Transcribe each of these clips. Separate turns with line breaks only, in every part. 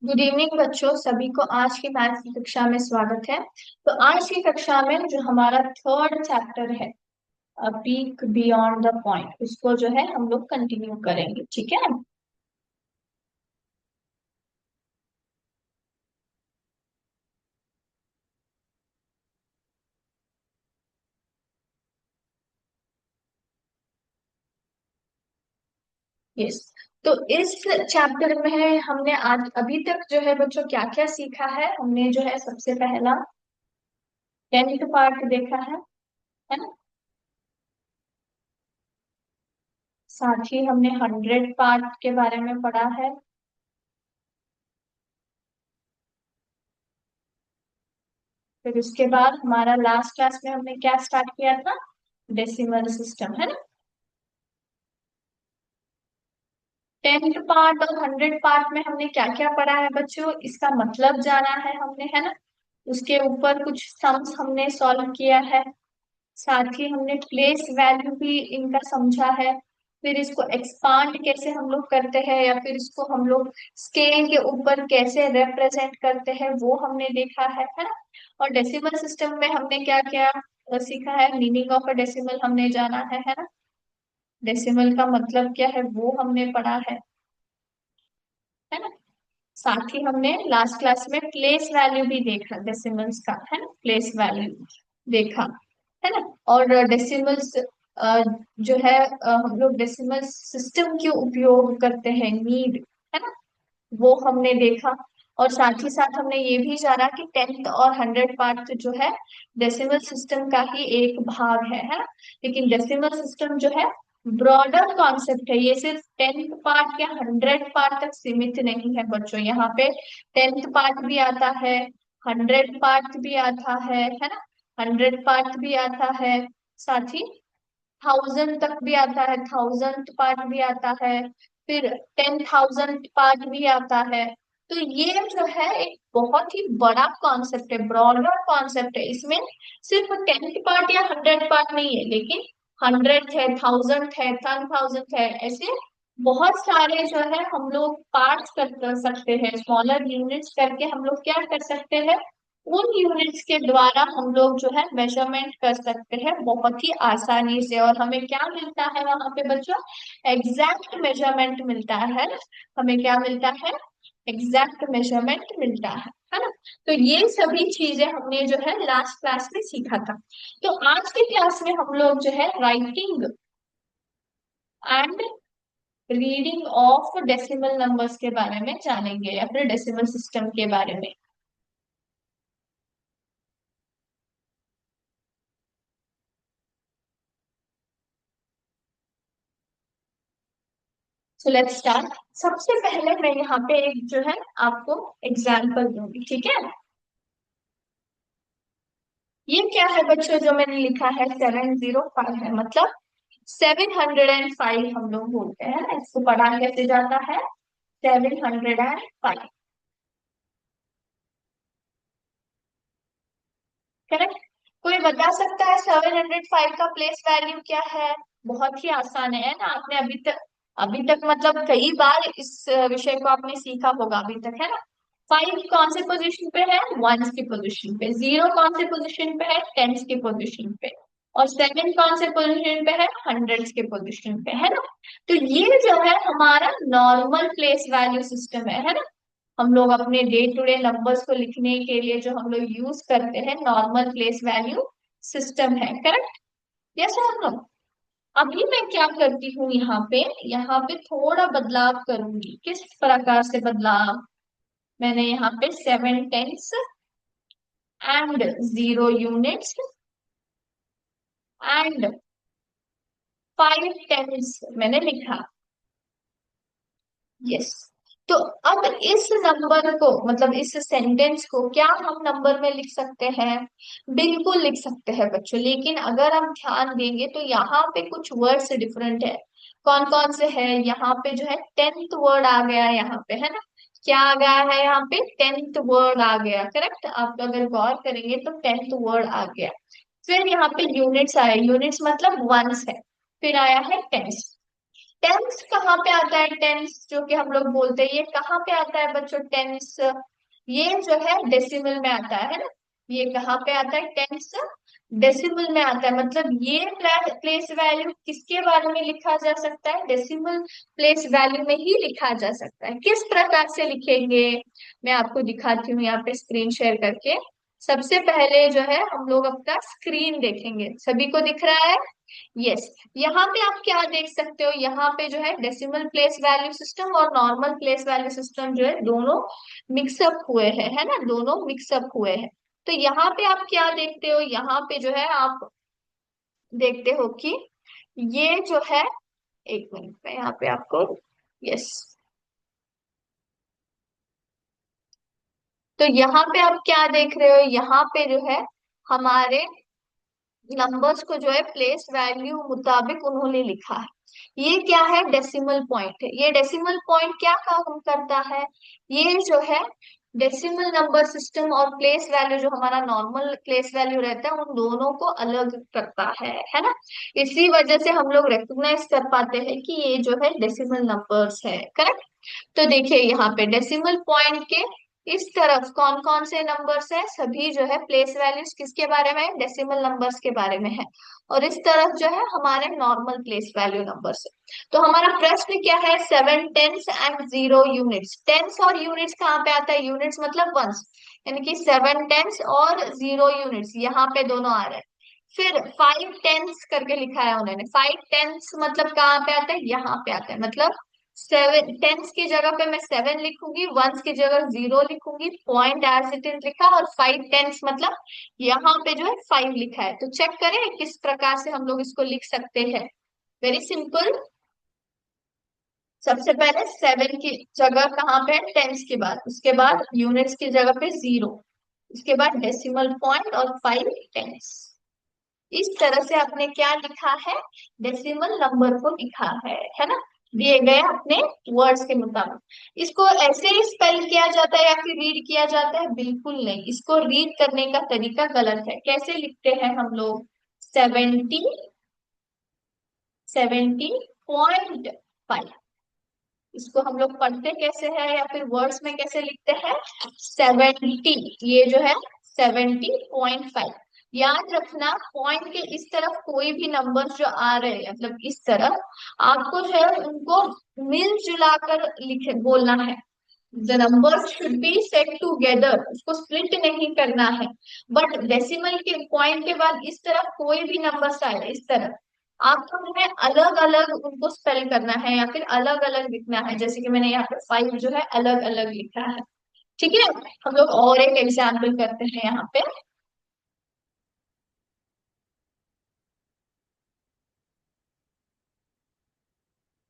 Good evening बच्चों, सभी को आज की मैथ्स की कक्षा में स्वागत है। तो आज की कक्षा में जो हमारा थर्ड चैप्टर है, पीक बियॉन्ड द पॉइंट, उसको जो है हम लोग कंटिन्यू करेंगे। ठीक है। यस। तो इस चैप्टर में हमने आज अभी तक जो है बच्चों क्या क्या सीखा है। हमने जो है सबसे पहला 10th पार्ट देखा है ना। साथ ही हमने 100 पार्ट के बारे में पढ़ा है। फिर उसके बाद हमारा लास्ट क्लास में हमने क्या स्टार्ट किया था, डेसिमल सिस्टम, है ना। 10th पार्ट और 100 पार्ट में हमने क्या क्या पढ़ा है बच्चों, इसका मतलब जाना है हमने, है ना। उसके ऊपर कुछ सम्स हमने सॉल्व किया है। साथ ही हमने प्लेस वैल्यू भी इनका समझा है। फिर इसको एक्सपांड कैसे हम लोग करते हैं, या फिर इसको हम लोग स्केल के ऊपर कैसे रिप्रेजेंट करते हैं, वो हमने देखा है ना। और डेसिमल सिस्टम में हमने क्या क्या सीखा है, मीनिंग ऑफ अ डेसिमल हमने जाना है ना। डेसिमल का मतलब क्या है वो हमने पढ़ा है ना। साथ ही हमने लास्ट क्लास में प्लेस वैल्यू भी देखा, डेसिमल्स का, है ना, प्लेस वैल्यू देखा, है ना। और डेसिमल्स जो है हम लोग डेसिमल सिस्टम क्यों उपयोग करते हैं, नीड, है ना, वो हमने देखा। और साथ ही साथ हमने ये भी जाना कि 10th और 100 पार्ट जो है डेसिमल सिस्टम का ही एक भाग है ना। लेकिन डेसिमल सिस्टम जो है ब्रॉडर कॉन्सेप्ट है, ये सिर्फ 10th पार्ट या 100 पार्ट तक सीमित नहीं है बच्चों। यहाँ पे 10th पार्ट भी आता है, 100 पार्ट भी आता है ना। 100 पार्ट भी आता है, साथ ही 1000 तक भी आता है, 1000th पार्ट भी आता है, फिर 10,000 पार्ट भी आता है। तो ये जो है एक बहुत ही बड़ा कॉन्सेप्ट है, ब्रॉडर कॉन्सेप्ट है। इसमें सिर्फ 10th पार्ट या 100 पार्ट नहीं है, लेकिन 100 है, 1000 है, 10,000 है, ऐसे बहुत सारे जो है हम लोग पार्ट्स कर सकते हैं, स्मॉलर यूनिट्स करके हम लोग क्या कर सकते हैं, उन यूनिट्स के द्वारा हम लोग जो है मेजरमेंट कर सकते हैं बहुत ही आसानी से। और हमें क्या मिलता है वहां पे बच्चों, एग्जैक्ट मेजरमेंट मिलता है। हमें क्या मिलता है, एग्जैक्ट मेजरमेंट मिलता है ना। तो ये सभी चीजें हमने जो है लास्ट क्लास में सीखा था। तो आज के क्लास में हम लोग जो है writing and reading of decimal numbers के बारे में जानेंगे, या फिर डेसिमल सिस्टम के बारे में। So let's start. सबसे पहले मैं यहाँ पे एक जो है आपको एग्जाम्पल दूंगी, ठीक है। ये क्या है बच्चों, जो मैंने लिखा है 705 है, मतलब 705 हम लोग बोलते हैं ना। इसको पढ़ा कैसे जाता है, 705, करेक्ट। कोई बता सकता है 705 का प्लेस वैल्यू क्या है? बहुत ही आसान है ना। आपने अभी तक मतलब कई बार इस विषय को आपने सीखा होगा अभी तक, है ना। 5 कौन से पोजीशन पे है, वंस की पोजीशन पे। 0 कौन से पोजीशन पे है, टेंस की पोजीशन पे। और 7 कौन से पोजीशन पे है, हंड्रेड्स के पोजीशन पे, है ना। तो ये जो है हमारा नॉर्मल प्लेस वैल्यू सिस्टम है ना। हम लोग अपने डे टू डे नंबर्स को लिखने के लिए जो हम लोग यूज करते हैं, नॉर्मल प्लेस वैल्यू सिस्टम है, करेक्ट। यस और नो। अभी मैं क्या करती हूँ, यहाँ पे थोड़ा बदलाव करूंगी। किस प्रकार से बदलाव, मैंने यहाँ पे 7 tens and 0 units and 5 tens मैंने लिखा। यस। तो अब इस नंबर को, मतलब इस सेंटेंस को क्या हम नंबर में लिख सकते हैं? बिल्कुल लिख सकते हैं बच्चों, लेकिन अगर हम ध्यान देंगे तो यहाँ पे कुछ वर्ड्स डिफरेंट है। कौन कौन से है, यहाँ पे जो है 10th वर्ड आ गया यहाँ पे, है ना। क्या आ गया है यहाँ पे, 10th वर्ड आ गया, करेक्ट। आप अगर गौर करेंगे तो 10th वर्ड आ गया। फिर यहाँ पे यूनिट्स आए, यूनिट्स मतलब वंस है। फिर आया है टेंस। टेंस कहाँ पे आता है? टेंस जो कि हम लोग बोलते हैं, ये कहाँ पे आता है बच्चों? टेंस ये जो है डेसिमल में आता है ना। ये कहाँ पे आता है? टेंस डेसिमल में आता है। मतलब ये प्लेस वैल्यू किसके बारे में लिखा जा सकता है? डेसिमल प्लेस वैल्यू में ही लिखा जा सकता है। किस प्रकार से लिखेंगे, मैं आपको दिखाती हूँ यहाँ पे स्क्रीन शेयर करके। सबसे पहले जो है हम लोग अपना स्क्रीन देखेंगे। सभी को दिख रहा है? यस। यहाँ पे आप क्या देख सकते हो, यहाँ पे जो है डेसिमल प्लेस वैल्यू सिस्टम और नॉर्मल प्लेस वैल्यू सिस्टम जो है दोनों मिक्सअप हुए हैं, है ना, दोनों मिक्सअप हुए हैं। तो यहाँ पे आप क्या देखते हो, यहाँ पे जो है आप देखते हो कि ये जो है, एक मिनट में यहाँ पे आपको, यस, तो यहाँ पे आप क्या देख रहे हो, यहाँ पे जो है हमारे नंबर्स को जो है प्लेस वैल्यू मुताबिक उन्होंने लिखा है। ये क्या है? डेसिमल पॉइंट है। ये डेसिमल पॉइंट क्या काम करता है? ये जो है डेसिमल नंबर सिस्टम और प्लेस वैल्यू, जो हमारा नॉर्मल प्लेस वैल्यू रहता है, उन दोनों को अलग करता है ना। इसी वजह से हम लोग रिकॉग्नाइज कर पाते हैं कि ये जो है डेसिमल नंबर्स है। करेक्ट। तो देखिए यहाँ पे डेसिमल पॉइंट के इस तरफ कौन कौन से नंबर्स है? सभी जो है प्लेस वैल्यूज किसके बारे में है? डेसिमल नंबर्स के बारे में है। और इस तरफ जो है हमारे नॉर्मल प्लेस वैल्यू नंबर्स है। तो हमारा प्रश्न क्या है? 7 टेंस एंड 0 यूनिट्स। टेंस और यूनिट्स कहाँ पे आता है? यूनिट्स मतलब वंस, यानी कि 7 टेंस और 0 यूनिट्स यहाँ पे दोनों आ रहे हैं। फिर 5 टेंस करके लिखा है उन्होंने। 5 टेंस मतलब कहाँ पे आता है? यहाँ पे आता है। मतलब 7 टेंस की जगह पे मैं 7 लिखूंगी, वंस की जगह 0 लिखूंगी, पॉइंट एज इट इज लिखा, और 5 टेंस मतलब यहाँ पे जो है 5 लिखा है। तो चेक करें किस प्रकार से हम लोग इसको लिख सकते हैं। Very simple. सबसे पहले 7 की जगह कहाँ पे है? टेंस के बाद, उसके बाद यूनिट्स की जगह पे 0, उसके बाद डेसिमल पॉइंट और 5 टेंस। इस तरह से आपने क्या लिखा है? डेसिमल नंबर को लिखा है ना, दिए गए अपने वर्ड्स के मुताबिक। इसको ऐसे ही स्पेल किया जाता है या फिर रीड किया जाता है? बिल्कुल नहीं, इसको रीड करने का तरीका गलत है। कैसे लिखते हैं हम लोग? 70, 70.5। इसको हम लोग पढ़ते कैसे हैं या फिर वर्ड्स में कैसे लिखते हैं? 70, ये जो है 70.5। याद रखना, पॉइंट के इस तरफ कोई भी नंबर जो आ रहे हैं, मतलब इस तरफ, आपको जो है उनको मिलजुला कर लिखे बोलना है। The number should be set together, उसको स्प्लिट नहीं करना है। बट डेसिमल के पॉइंट के बाद इस तरफ कोई भी नंबर आए इस तरफ, आपको उन्हें अलग अलग उनको स्पेल करना है या फिर अलग अलग लिखना है। जैसे कि मैंने यहाँ पे 5 जो है अलग अलग लिखा है। ठीक है। हम लोग और एक एग्जाम्पल करते हैं यहाँ पे।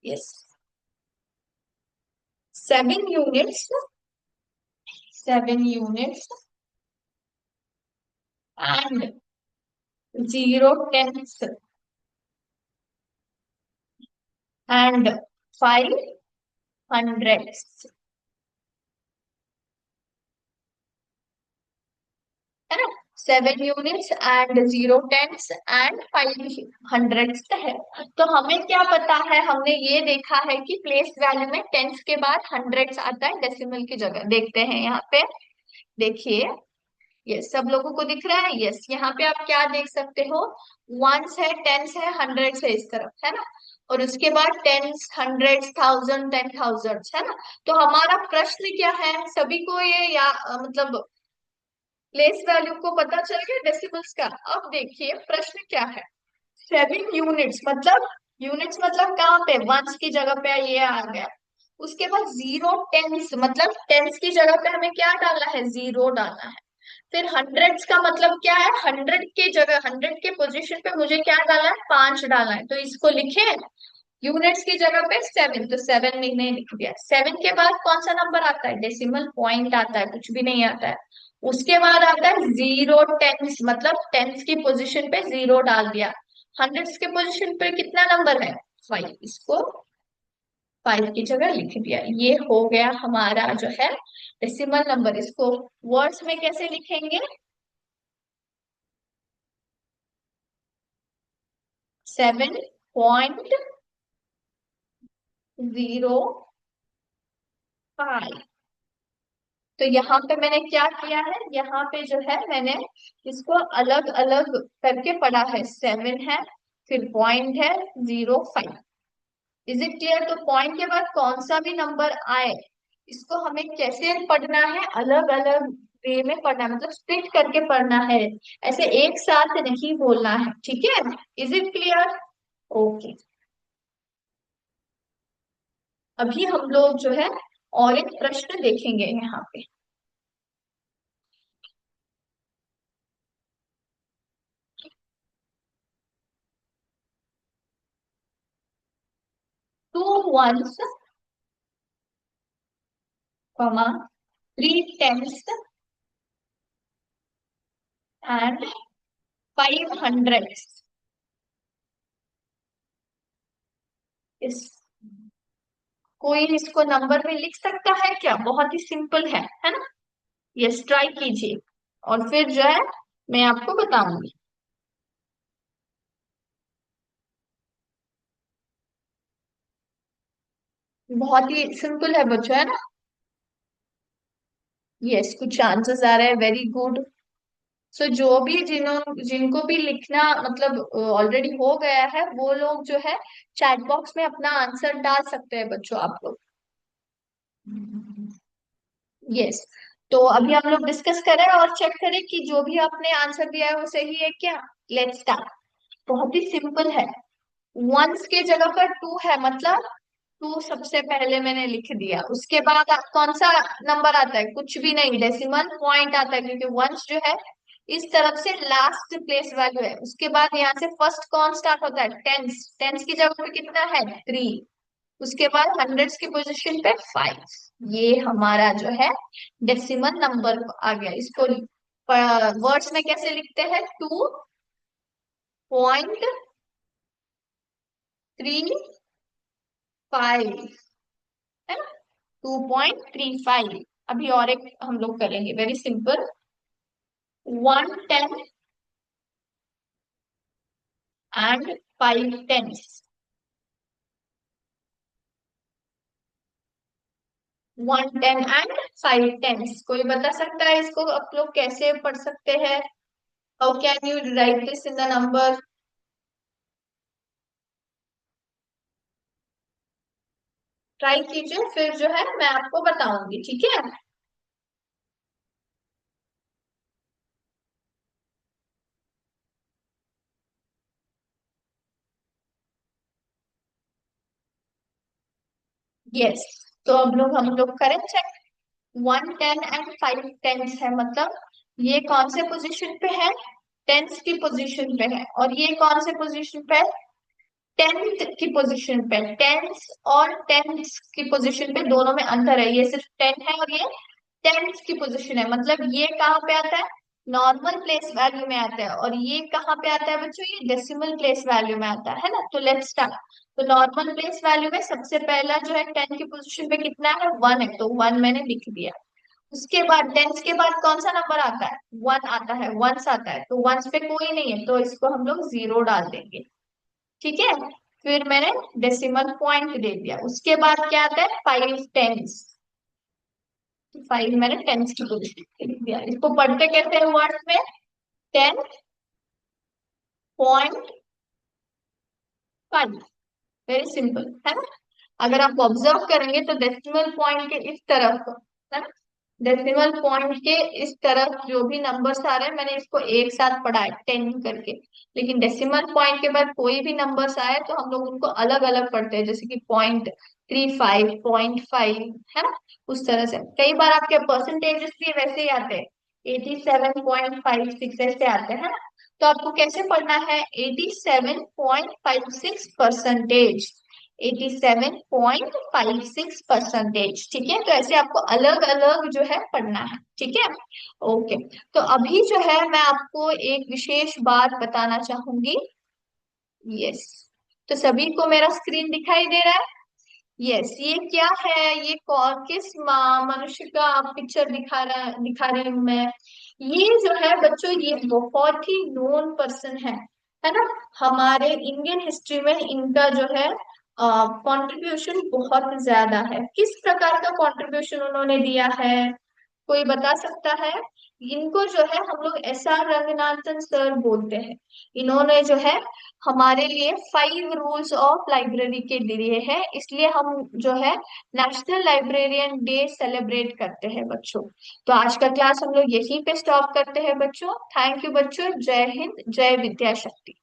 Yes. 7 units, 7 units and 0 tens and 5 hundreds, है ना। 7 units and 0 tens and 5 hundreds है। तो हमें क्या पता है? हमने ये देखा है कि प्लेस वैल्यू में टेंस के बाद हंड्रेड्स आता है डेसिमल की जगह। देखते हैं यहाँ पे, देखिए, यस, सब लोगों को दिख रहा है? यस। यहाँ पे आप क्या देख सकते हो? वंस है, टेंस है, हंड्रेड्स है इस तरफ, है ना। और उसके बाद टेंस, हंड्रेड्स, थाउजेंड, 10,000, है ना। तो हमारा प्रश्न क्या है? सभी को ये या मतलब प्लेस वैल्यू को पता चल गया डेसिमल्स का। अब देखिए प्रश्न क्या है। 7 यूनिट्स मतलब, यूनिट्स मतलब कहाँ पे? वंस की जगह पे ये आ गया। उसके बाद 0 टेंस मतलब टेंस की जगह पे हमें क्या डालना है? 0 डालना है। फिर हंड्रेड्स का मतलब क्या है? 100 की जगह, 100 के पोजीशन पे मुझे क्या डालना है? 5 डालना है। तो इसको लिखे यूनिट्स की जगह पे 7, तो 7 मैंने लिख दिया। 7 के बाद कौन सा नंबर आता है? डेसिमल पॉइंट आता है, कुछ भी नहीं आता है। उसके बाद आता है 0 टेंस मतलब टेंस की पोजीशन पे 0 डाल दिया। हंड्रेड्स के पोजीशन पे कितना नंबर है? 5, इसको 5 की जगह लिख दिया। ये हो गया हमारा जो है डेसिमल नंबर। इसको वर्ड्स में कैसे लिखेंगे? 7.5 0, 5। तो यहाँ पे मैंने क्या किया है, यहाँ पे जो है मैंने इसको अलग अलग करके पढ़ा है। 7 है, फिर पॉइंट है, 0, 5। Is it clear? तो पॉइंट के बाद कौन सा भी नंबर आए, इसको हमें कैसे पढ़ना है, अलग अलग वे में पढ़ना है, मतलब स्प्लिट करके पढ़ना है। ऐसे एक साथ नहीं बोलना है, ठीक है? Is it clear? ओके। अभी हम लोग जो है और एक प्रश्न देखेंगे यहाँ पे। 2 ones, comma, 3 tenths and 5 hundredths। इस कोई इसको नंबर में लिख सकता है क्या? बहुत ही सिंपल है ना? यस, ट्राई कीजिए और फिर जो है मैं आपको बताऊंगी। बहुत ही सिंपल है बच्चों, है ना? यस, कुछ आंसर्स आ रहे हैं, वेरी गुड। सो जो भी जिनको भी लिखना मतलब ऑलरेडी हो गया है, वो लोग जो है चैट बॉक्स में अपना आंसर डाल सकते हैं बच्चों, आप लोग। यस। तो अभी हम लोग डिस्कस करें और चेक करें कि जो भी आपने आंसर दिया है वो सही है क्या। Let's start. बहुत ही सिंपल है। वंस के जगह पर टू है, मतलब टू सबसे पहले मैंने लिख दिया। उसके बाद कौन सा नंबर आता है? कुछ भी नहीं, डेसिमल पॉइंट आता है, क्योंकि वंस जो है इस तरफ से लास्ट प्लेस वैल्यू है। उसके बाद यहाँ से फर्स्ट कौन स्टार्ट होता है? टेंस। टेंस की जगह पे कितना है? 3। उसके बाद हंड्रेड्स की पोजीशन पे 5। ये हमारा जो है डेसिमल नंबर आ गया। इसको वर्ड्स में कैसे लिखते हैं? 2.35, है ना? 2.35। अभी और एक हम लोग करेंगे, वेरी सिंपल। 1 10 एंड 5 10। 1 10 एंड 5 10। कोई बता सकता है इसको आप लोग कैसे पढ़ सकते हैं? How can you right this in the number? Try कीजिए, फिर जो है मैं आपको बताऊंगी, ठीक है? यस। तो अब लोग हम लोग करें चेक। 1 10 एंड 5 10 है, मतलब ये कौन से पोजीशन पे है? टेंथ की पोजीशन पे है। और ये कौन से पोजीशन पे है? टेंथ की पोजीशन पे। टेंथ और टेंथ की पोजीशन पे दोनों में अंतर है। ये सिर्फ 10 है और ये टेंथ की पोजीशन है। मतलब ये कहाँ पे आता है? नॉर्मल प्लेस वैल्यू में आता है। और ये कहाँ पे आता है बच्चों? ये डेसिमल प्लेस वैल्यू में आता है ना? तो लेट्स स्टार्ट। तो नॉर्मल प्लेस वैल्यू में सबसे पहला जो है 10 की पोजीशन पे कितना है? 1 है, तो 1 मैंने लिख दिया। उसके बाद टेंस के बाद कौन सा नंबर आता है? 1 आता है, वंस आता है। तो वंस पे कोई नहीं है, तो इसको हम लोग 0 डाल देंगे, ठीक है? फिर मैंने डेसिमल पॉइंट दे दिया। उसके बाद क्या आता है? 5 10। 5 मैंने टेंस की पोजीशन पे लिख दिया। इसको पढ़ते कैसे हैं वर्ड्स में? 10.5। वेरी सिंपल, है ना? अगर आप ऑब्जर्व करेंगे तो डेसिमल पॉइंट के इस तरफ, है ना, डेसिमल पॉइंट के इस तरफ जो भी नंबर्स आ रहे हैं, मैंने इसको एक साथ पढ़ा है 10 करके। लेकिन डेसिमल पॉइंट के बाद कोई भी नंबर्स आए तो हम लोग उनको अलग अलग पढ़ते हैं, जैसे कि 0.35, 0.5, है ना? उस तरह से कई बार आपके परसेंटेजेस भी वैसे ही आते हैं, 87.56 ऐसे आते हैं ना? तो आपको कैसे पढ़ना है? 87.56%। 87.56%, ठीक है? तो ऐसे आपको अलग अलग जो है पढ़ना है, ठीक है? ओके। तो अभी जो है मैं आपको एक विशेष बात बताना चाहूंगी। यस। तो सभी को मेरा स्क्रीन दिखाई दे रहा है? यस। ये क्या है? ये किस मनुष्य का पिक्चर दिखा रही हूँ मैं? ये जो है बच्चों, ये बहुत ही नोन पर्सन है ना? हमारे इंडियन हिस्ट्री में इनका जो है कंट्रीब्यूशन बहुत ज्यादा है। किस प्रकार का कंट्रीब्यूशन उन्होंने दिया है, कोई बता सकता है? इनको जो है हम लोग SR रंगनाथन सर बोलते हैं। इन्होंने जो है हमारे लिए 5 रूल्स ऑफ लाइब्रेरी के दिए हैं, इसलिए हम जो है नेशनल लाइब्रेरियन डे सेलिब्रेट करते हैं बच्चों। तो आज का क्लास हम लोग यहीं पे स्टॉप करते हैं बच्चों। थैंक यू बच्चों। जय हिंद, जय विद्या शक्ति।